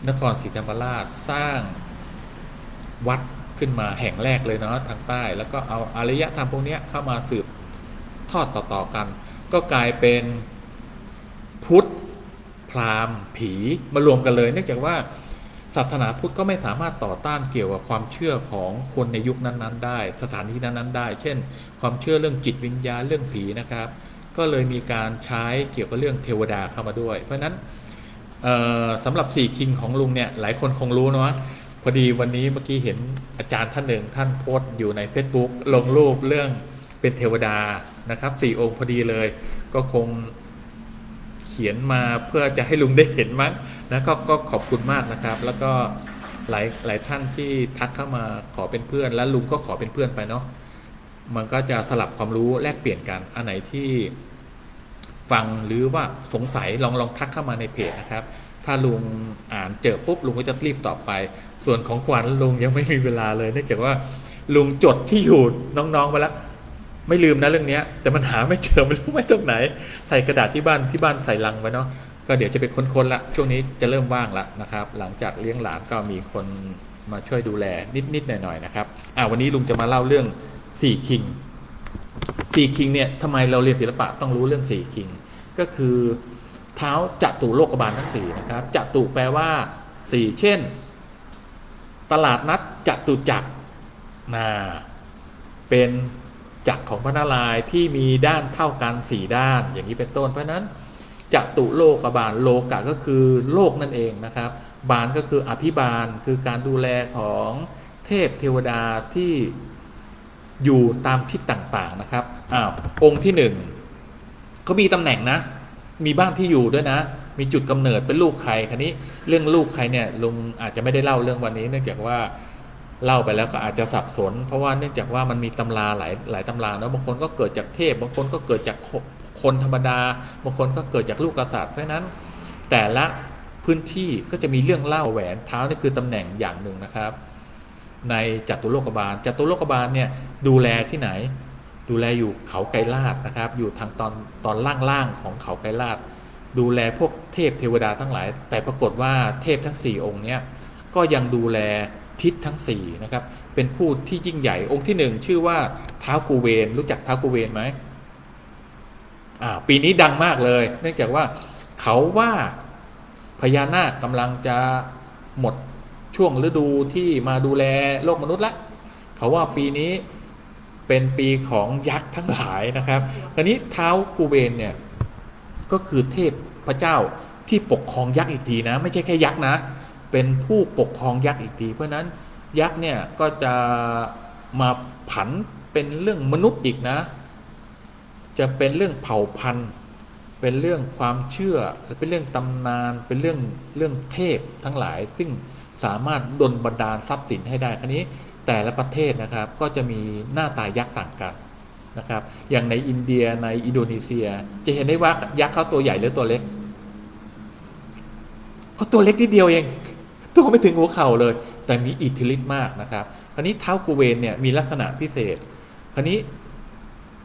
นครศรีธรรมราชสร้างวัดขึ้นมาแห่งแรกเลยเนาะทางใต้แล้วก็เอาอารยธรรมพวกนี้เข้ามาสืบทอดต่อๆกันก็กลายเป็นพุทธพราหมณ์ผีมารวมกันเลยเนื่องจากว่าศาสนาพุทธก็ไม่สามารถต่อต้านเกี่ยวกับความเชื่อของคนในยุคนั้นๆได้สถานที่นั้นๆได้เช่นความเชื่อเรื่องจิตวิญญาณเรื่องผีนะครับก็เลยมีการใช้เกี่ยวกับเรื่องเทวดาเข้ามาด้วยเพราะฉะนั้นสำหรับ4คิงของลุงเนี่ยหลายคนคงรู้เนาะพอดีวันนี้เมื่อกี้เห็นอาจารย์ท่านหนึ่งท่านโพสต์อยู่ใน Facebook ลงรูปเรื่องเป็นเทวดานะครับ4องค์พอดีเลยก็คงเขียนมาเพื่อจะให้ลุงได้เห็นมั้งนะก็ขอบคุณมากนะครับแล้วก็หลายท่านที่ทักเข้ามาขอเป็นเพื่อนและลุงก็ขอเป็นเพื่อนไปเนาะมันก็จะสลับความรู้แลกเปลี่ยนกันอันไหนที่ฟังหรือว่าสงสัยลองทักเข้ามาในเพจนะครับถ้าลุงอ่านเจอปุ๊บลุงก็จะรีบตอบไปส่วนของขวัญลุงยังไม่มีเวลาเลยเนื่องจากว่าลุงจดที่อยู่น้องๆไปแล้วไม่ลืมนะเรื่องนี้แต่มันหาไม่เจอไม่รู้ไม่ตรงไหนใส่กระดาษที่บ้านใส่ลังไว้เนาะก็เดี๋ยวจะไปค้นๆละช่วงนี้จะเริ่มว่างละนะครับหลังจากเลี้ยงหลานก็มีคนมาช่วยดูแลนิดๆหน่อยๆนะครับวันนี้ลุงจะมาเล่าเรื่อง4คิง4คิงเนี่ยทำไมเราเรียนศิลปะต้องรู้เรื่อง4คิงก็คือเท้าจตุโลกบาลทั้ง4นะครับจตุแปลว่า4เช่นตลาดนัดจตุจักรเป็นจักรของพระนารายณ์ที่มีด้านเท่ากัน4ด้านอย่างนี้เป็นต้นเพราะนั้นจตุโลกบาลโลกะก็คือโลกนั่นเองนะครับบาลก็คืออภิบาลคือการดูแลของเทพเทวดาที่อยู่ตามทิศต่างๆนะครับองค์ที่1ก็มีตำแหน่งนะมีบ้านที่อยู่ด้วยนะมีจุดกำเนิดเป็นลูกใครคันนี้เรื่องลูกใครเนี่ยลุงอาจจะไม่ได้เล่าเรื่องวันนี้เนื่องจากว่าเล่าไปแล้วก็อาจจะสับสนเพราะว่าเนื่องจากว่ามันมีตำราหลายตำราเนาะบางคนก็เกิดจากเทพบางคนก็เกิดจากคนธรรมดาบางคนก็เกิดจากลูกกษัตริย์เพราะนั้นแต่ละพื้นที่ก็จะมีเรื่องเล่าแหวนเท้านี่คือตำแหน่งอย่างหนึ่งนะครับในจตุโลกบาลเนี่ยดูแลที่ไหนดูแลอยู่เขาไกรลาศนะครับอยู่ทางตอนล่างๆของเขาไกรลาศดูแลพวกเทพเทวดาทั้งหลายแต่ปรากฏว่าเทพทั้ง4องค์เนี้ยก็ยังดูแลทิศทั้ง4นะครับเป็นผู้ที่ยิ่งใหญ่องค์ที่1ชื่อว่าท้าวกุเวนรู้จักท้าวกุเวนไหมปีนี้ดังมากเลยเนื่องจากว่าเขาว่าพญานาคกำลังจะหมดช่วงฤดูที่มาดูแลโลกมนุษย์ละเขาว่าปีนี้เป็นปีของยักษ์ทั้งหลายนะครับคราวนี้ท้าวกุเวนเนี่ยก็คือเทพพระเจ้าที่ปกครองยักษ์อีกทีนะไม่ใช่แค่ยักษ์นะเป็นผู้ปกครองยักษ์อีกทีเพราะนั้นยักษ์เนี่ยก็จะมาผันเป็นเรื่องมนุษย์อีกนะจะเป็นเรื่องเผ่าพันธุ์เป็นเรื่องความเชื่อเป็นเรื่องตำนานเป็นเรื่องเทพทั้งหลายซึ่งสามารถดลบันดาลทรัพย์สินให้ได้คราวนี้แต่ละประเทศนะครับก็จะมีหน้าตายักษ์ต่างกันนะครับอย่างในอินเดียในอินโดนีเซียจะเห็นได้ว่ายักษ์เขาตัวใหญ่หรือตัวเล็กเขาตัวเล็กนิดเดียวเองตัวไม่ถึงหัวเข่าเลยแต่มีอิทธิฤทธิ์มากนะครับคราวนี้ท้าวกุเวนเนี่ยมีลักษณะพิเศษคราวนี้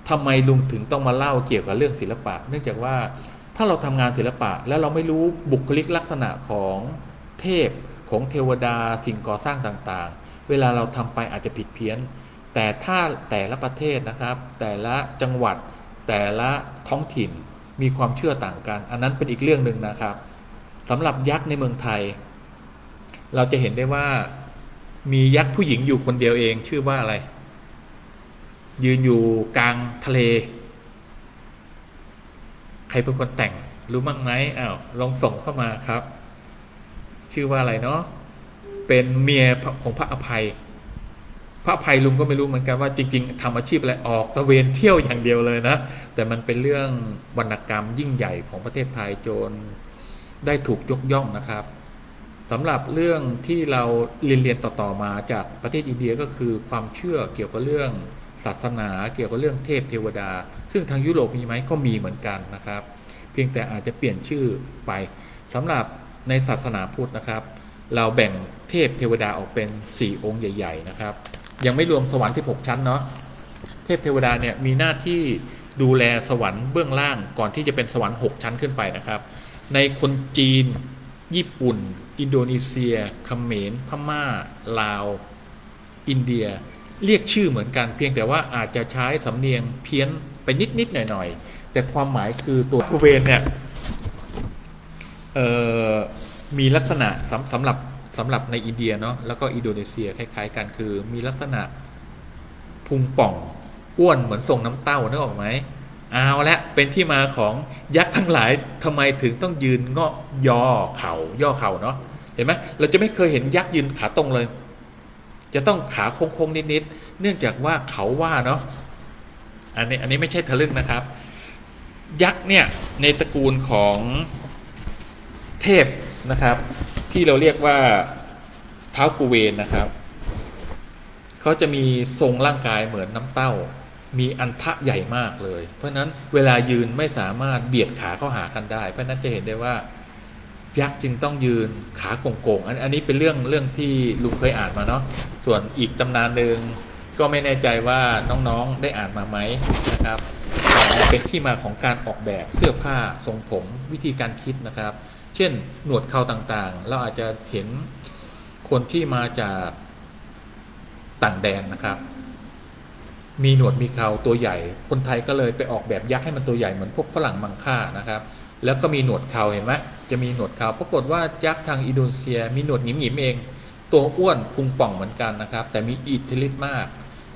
ทำไมลุงถึงต้องมาเล่าเกี่ยวกับเรื่องศิลปะเนื่องจากว่าถ้าเราทำงานศิลปะแล้วเราไม่รู้บุคลิกลักษณะของเทพของเทวดาสิ่งก่อสร้างต่างๆเวลาเราทำไปอาจจะผิดเพี้ยนแต่ถ้าแต่ละประเทศนะครับแต่ละจังหวัดแต่ละท้องถิ่นมีความเชื่อต่างกันอันนั้นเป็นอีกเรื่องหนึ่งนะครับสำหรับยักษ์ในเมืองไทยเราจะเห็นได้ว่ามียักษ์ผู้หญิงอยู่คนเดียวเองชื่อว่าอะไรยืนอยู่กลางทะเลใครเป็นคนแต่งรู้มั้งไหมลองส่งเข้ามาครับชื่อว่าอะไรเนาะเป็นเมียของพระอภัยลุงก็ไม่รู้เหมือนกันว่าจริงๆทำอาชีพอะไรออกตะเวนเที่ยวอย่างเดียวเลยนะแต่มันเป็นเรื่องวรรณกรรมยิ่งใหญ่ของประเทศไทยจนได้ถูกยกย่องนะครับสำหรับเรื่องที่เราเรียนต่อมาจากประเทศอินเดียก็คือความเชื่อเกี่ยวกับเรื่องศาสนาเกี่ยวกับเรื่องเทพเทวดาซึ่งทางยุโรปมีไหมก็มีเหมือนกันนะครับเพียงแต่อาจจะเปลี่ยนชื่อไปสำหรับในศาสนาพุทธนะครับเราแบ่งเทพเทวดาออกเป็น4องค์ใหญ่ๆนะครับยังไม่รวมสวรรค์16ชั้นเนาะเทพเทวดาเนี่ยมีหน้าที่ดูแลสวรรค์เบื้องล่างก่อนที่จะเป็นสวรรค์6ชั้นขึ้นไปนะครับในคนจีน ญี่ปุ่นอินโดนีเซียเขมรพม่าลาวอินเดียเรียกชื่อเหมือนกันเพียงแต่ว่าอาจจะใช้สำเนียงเพี้ยนไปนิดหน่อยแต่ความหมายคือตัวกูเวนเนี่ยมีลักษณะสำหรับในอินเดียเนาะแล้วก็อินโดนีเซียคล้ายๆกันคือมีลักษณะพุงป่องอ้วนเหมือนทรงน้ำเต้านึกออกไหมเอาละเป็นที่มาของยักษ์ทั้งหลายทำไมถึงต้องยืนงอย่อเข่าย่อเข่าเนาะเห็นไหมเราจะไม่เคยเห็นยักษ์ยืนขาตรงเลยจะต้องขาโค้งๆนิดๆเนื่องจากว่าเขาว่าเนาะอันนี้ไม่ใช่ทะลึ่งนะครับยักษ์เนี่ยในตระกูลของเทพนะครับที่เราเรียกว่าท้าวกุเวนนะครับเขาจะมีทรงร่างกายเหมือนน้ำเต้ามีอันทะใหญ่มากเลยเพราะนั้นเวลายืนไม่สามารถเบียดขาเข้าหากันได้เพราะนั้นจะเห็นได้ว่ายักษ์จึงต้องยืนขาโก่งๆอันนี้เป็นเรื่องที่ลุงเคยอ่านมาเนาะส่วนอีกตำนานหนึ่งก็ไม่แน่ใจว่าน้องๆได้อ่านมาไหมนะครับแต่เป็นที่มาของการออกแบบเสื้อผ้าทรงผมวิธีการคิดนะครับเช่นหนวดเขาต่างๆเราอาจจะเห็นคนที่มาจากต่างแดนนะครับมีหนวดมีเขาตัวใหญ่คนไทยก็เลยไปออกแบบยักษ์ให้มันตัวใหญ่เหมือนพวกฝรั่งมังค่านะครับแล้วก็มีหนวดเขาเห็นไหมจะมีหนวดเขาปรากฏว่ายักษ์ทางอินโดนีเซียมีหนวดหงิมๆเองตัวอ้วนพุงป่องเหมือนกันนะครับแต่มีอิทธิฤทธิ์มาก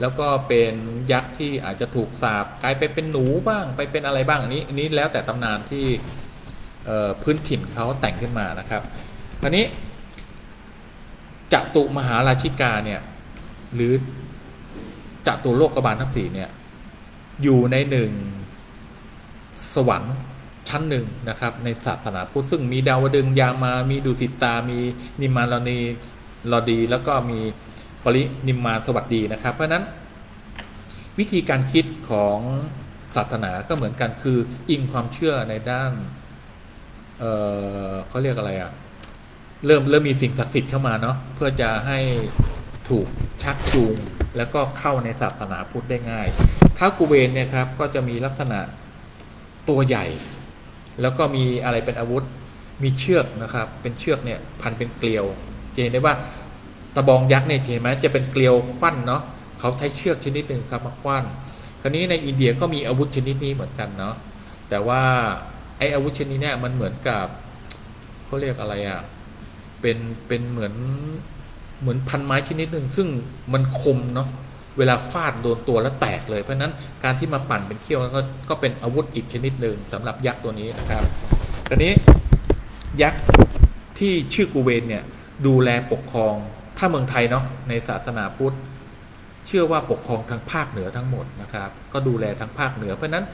แล้วก็เป็นยักษ์ที่อาจจะถูกสาปกลายไปเป็นหนูบ้างไปเป็นอะไรบ้างอันนี้แล้วแต่ตำนานที่พื้นถิ่นเขาแต่งขึ้นมานะครับคราวนี้จตุมหาราชิกาเนี่ยหรือจตุโลกบาลทั้งสี่เนี่ยอยู่ในหนึ่งสวรรค์ชั้นหนึ่งนะครับในศาสนาพุทธซึ่งมีดาวดึงยามามีดุสิตามีนิมมานลดีแล้วก็มีปรินิมมานสวัสดีนะครับเพราะนั้นวิธีการคิดของศาสนาก็เหมือนกันคืออิงความเชื่อในด้านเขาเรียกอะไรอะเริ่มมีสิ่งศักดิ์สิทธิ์เข้ามาเนาะเพื่อจะให้ถูกชักจูงแล้วก็เข้าในศาสนาพุทธได้ง่ายท้าวกุเวนเนี่ยครับก็จะมีลักษณะตัวใหญ่แล้วก็มีอะไรเป็นอาวุธมีเชือกนะครับเป็นเชือกเนี่ยพันเป็นเกลียวจะเห็นได้ว่าตะบองยักษ์เนี่ยเห็นไหมจะเป็นเกลียวควันเนาะเขาใช้เชือกชนิดหนึ่งครับมาควันคราวนี้ในอินเดียก็มีอาวุธชนิดนี้เหมือนกันเนาะแต่ว่าไอ้อาวุธชนิดนี้มันเหมือนกับเขาเรียกอะไรอ่ะเป็นเหมือนพันไม้ชนิดหนึ่งซึ่งมันคมเนาะเวลาฟาดโดนตัวแล้วแตกเลยเพราะนั้นการที่มาปั่นเป็นเขี้ยวก็เป็นอาวุธอีกชนิดหนึ่งสำหรับยักษ์ตัวนี้นะครับตอนนี้ยักษ์ที่ชื่อกูเวนเนี่ยดูแลปกครองถ้าเมืองไทยเนาะในศาสนาพุทธเชื่อว่าปกครองทางภาคเหนือทั้งหมดนะครับก็ดูแลทั้งภาคเหนือเพราะนั้น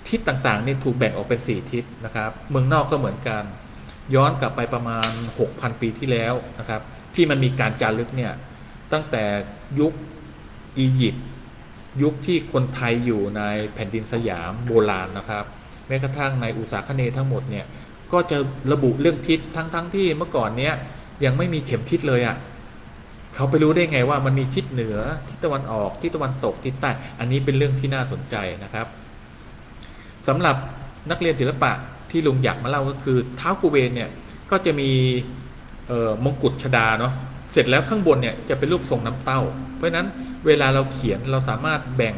ทิศต่างๆนี่ถูกแบ่งออกเป็น4ทิศนะครับเมืองนอกก็เหมือนกันย้อนกลับไปประมาณ 6,000 ปีที่แล้วนะครับที่มันมีการจารึกเนี่ยตั้งแต่ยุคอียิปต์ยุคที่คนไทยอยู่ในแผ่นดินสยามโบราณนะครับแม้กระทั่งในอุษาคเนย์ทั้งหมดเนี่ยก็จะระบุเรื่องทิศทั้งที่เมื่อก่อนเนี้ยยังไม่มีเข็มทิศเลยอ่ะเขาไปรู้ได้ไงว่ามันมีทิศเหนือทิศตะวันออกทิศตะวันตกทิศใต้อันนี้เป็นเรื่องที่น่าสนใจนะครับสำหรับนักเรียนศิลปะที่ลุงอยากมาเล่าก็คือท้าวกุเวนเนี่ยก็จะมีมงกุฎชฎาเนาะเสร็จแล้วข้างบนเนี่ยจะเป็นรูปทรงน้ำเต้าเพราะฉะนั้นเวลาเราเขียนเราสามารถแบ่ง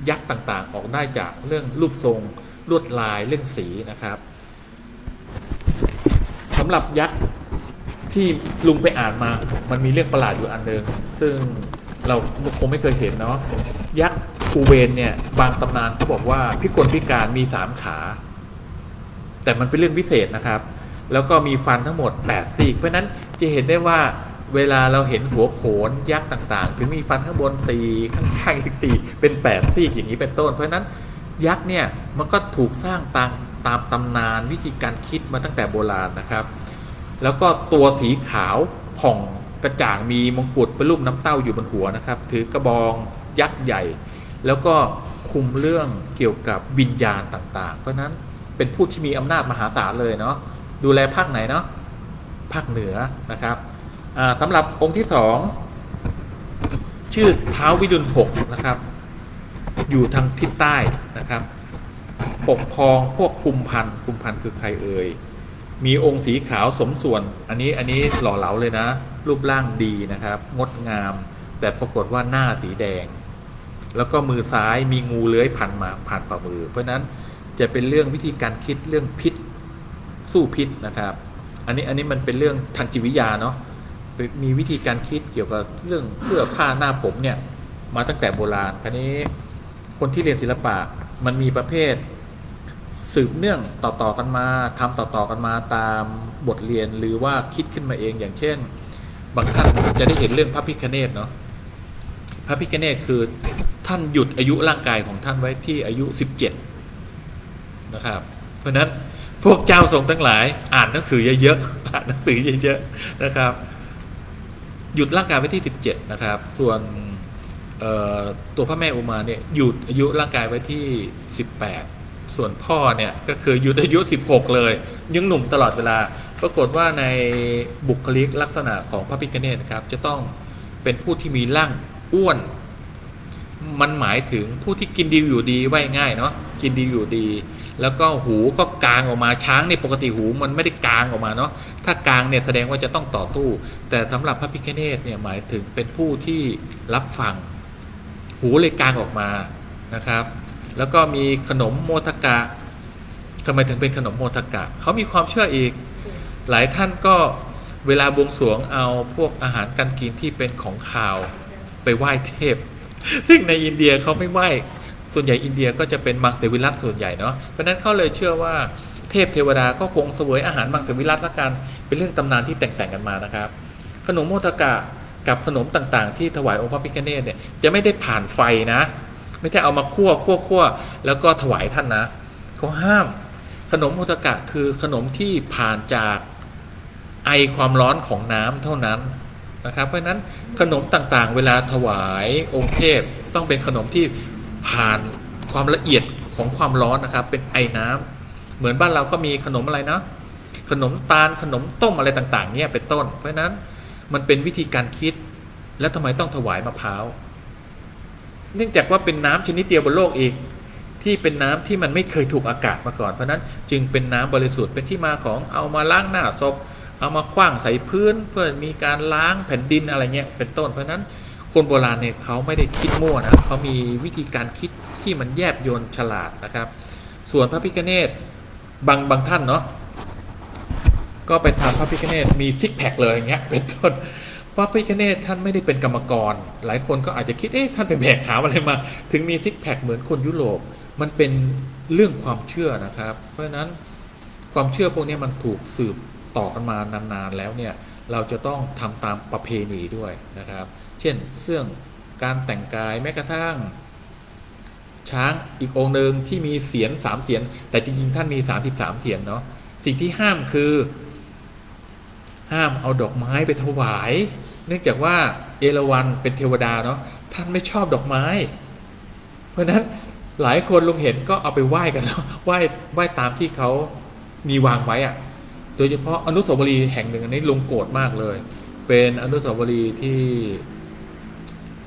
ยักษ์ต่างๆออกได้จากเรื่องรูปทรงลวดลายเรื่องสีนะครับสำหรับยักษ์ที่ลุงไปอ่านมามันมีเรื่องประหลาดอยู่อันนึงซึ่งเราคงไม่เคยเห็นเนาะยักษ์กูเวนเนี่ยบางตำนานเขาบอกว่าพิกลพิการมี3ขาแต่มันเป็นเรื่องพิเศษนะครับแล้วก็มีฟันทั้งหมด8ซี่เพราะนั้นจะเห็นได้ว่าเวลาเราเห็นหัวโขนยักษ์ต่างๆถึงมีฟันข้างบน4ข้างๆอีก4เป็น8ซี่อย่างนี้เป็นต้นเพราะนั้นยักษ์เนี่ยมันก็ถูกสร้างตามตำนานวิธีการคิดมาตั้งแต่โบราณนะครับแล้วก็ตัวสีขาวผ่องกระจ่างมีมงกุฎเป็นรูปน้ำเต้าอยู่บนหัวนะครับถือกระบองยักษ์ใหญ่แล้วก็คุมเรื่องเกี่ยวกับวิญญาณต่างๆเพราะนั้นเป็นผู้ที่มีอำนาจมหาศาลเลยเนาะดูแลภาคไหนเนาะภาคเหนือนะครับสำหรับองค์ที่2ชื่อท้าววิรุฬ6นะครับอยู่ทางทิศใต้นะครับปกครองพวกกุมพันธ์คือใครเอ่ย มีองค์สีขาวสมส่วน อันนี้หล่อเหลาเลยนะ รูปร่างดีนะครับ งดงาม แต่ปรากฏว่าหน้าสีแดง แล้วก็มือซ้ายมีงูเลื้อยผ่านมาผ่านฝ่ามือ เพราะนั้นจะเป็นเรื่องวิธีการคิดเรื่องพิษสู้พิษนะครับ อันนี้มันเป็นเรื่องทางจิตวิทยาเนาะมีวิธีการคิดเกี่ยวกับเรื่องเสื้อผ้าหน้าผมเนี่ยมาตั้งแต่โบราณ คราวนี้คนที่เรียนศิลปะมันมีประเภทสืบเนื่องต่อๆกันมาทำต่อๆกันมาตามบทเรียนหรือว่าคิดขึ้นมาเองอย่างเช่นบางท่านจะได้เห็นเรื่องพระพิฆเนศเนาะพระพิฆเนศคือท่านหยุดอายุร่างกายของท่านไว้ที่อายุ17นะครับเพราะนั้นพวกเจ้าทรงทั้งหลายอ่านหนังสือเยอะๆอ่านหนังสือเยอะๆนะครับหยุดร่างกายไว้ที่17นะครับส่วนตัวพระแม่อุมาเนี่ยหยุดอายุร่างกายไว้ที่18ส่วนพ่อเนี่ยก็คือหยุดอายุ16เลยยังหนุ่มตลอดเวลาปรากฏว่าในบุคลิกลักษณะของพระพิฆเนศครับจะต้องเป็นผู้ที่มีร่างอ้วนมันหมายถึงผู้ที่กินดีอยู่ดีว่าง่ายเนาะกินดีอยู่ดีแล้วก็หูก็กางออกมาช้างในปกติหูมันไม่ได้กางออกมาเนาะถ้ากางเนี่ยแสดงว่าจะต้องต่อสู้แต่สำหรับพระพิฆเนศเนี่ยหมายถึงเป็นผู้ที่รับฟังหูเลยกางออกมานะครับแล้วก็มีขนมโมทกะทำไมถึงเป็นขนมโมทกะเขามีความเชื่ออีกหลายท่านก็เวลาบวงสรวงเอาพวกอาหารการกินที่เป็นของคาวไปไหว้เทพซึ่งในอินเดียเขาไม่ไหว้ส่วนใหญ่อินเดียก็จะเป็นมังสวิรัติส่วนใหญ่เนาะเพราะนั้นเขาเลยเชื่อว่าเทพเทวดาก็คงเสวยอาหารมังสวิรัติละกันเป็นเรื่องตำนานที่แต่งกันมานะครับขนมโมทกะกับขนมต่างๆที่ถวายองค์พระพิฆเนศเนี่ยจะไม่ได้ผ่านไฟนะไม่ใช่เอามาคั่วแล้วก็ถวายท่านนะเขาห้ามขนมโมทกะคือขนมที่ผ่านจากไอความร้อนของน้ำเท่านั้นนะครับเพราะฉะนั้นขนมต่างๆเวลาถวายองค์เทพต้องเป็นขนมที่ผ่านความละเอียดของความร้อนนะครับเป็นไอน้ำเหมือนบ้านเราก็มีขนมอะไรนะขนมตาลขนมต้มอะไรต่างๆเนี่ยเป็นต้นเพราะฉะนั้นมันเป็นวิธีการคิดและทำไมต้องถวายมะพร้าวเนื่องจากว่าเป็นน้ำชนิดเดียวบนโลกอีกที่เป็นน้ำที่มันไม่เคยถูกอากาศมาก่อนเพราะนั้นจึงเป็นน้ำบริสุทธิ์เป็นที่มาของเอามาล้างหน้าศพเอามาขว้างใส่พื้นเพื่อมีการล้างแผ่นดินอะไรเงี้ยเป็นต้นเพราะนั้นคนโบราณเนี่ยเขาไม่ได้คิดมั่วนะเขามีวิธีการคิดที่มันแยบยลฉลาดนะครับส่วนพระพิฆเนศบางท่านเนาะก็ไปทำพระพิฆเนศมีซิกแพคเลยอย่างเงี้ยเป็นต้นพระพิฆเนศท่านไม่ได้เป็นกรรมกรหลายคนก็อาจจะคิดท่านเป็นแบกหามอะไรมาถึงมีซิกแพคเหมือนคนยุโรปมันเป็นเรื่องความเชื่อนะครับเพราะฉะนั้นความเชื่อพวกนี้มันถูกสืบต่อกันมานานๆแล้วเนี่ยเราจะต้องทำตามประเพณีด้วยนะครับเช่นเสื่องการแต่งกายแม้กระทั่งช้างอีกองค์หนึ่งที่มีเสียร3เสียรแต่จริงๆท่านมี33เสียรเนาะสิ่งที่ห้ามคือห้ามเอาดอกไม้ไปถวายเนื่องจากว่าเอราวัณเป็นเทวดาเนาะท่านไม่ชอบดอกไม้เพราะนั้นหลายคนลุงเห็นก็เอาไปไหว้กันไหว้ตามที่เขามีวางไว้อะโดยเฉพาะอนุสาวรีย์แห่งหนึ่งอันนี้ลุงโกรธมากเลยเป็นอนุสาวรีย์ที่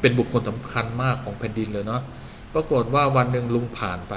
เป็นบุคคลสำคัญมากของแผ่นดินเลยเนาะปรากฏว่าวันหนึ่งลุงผ่านไป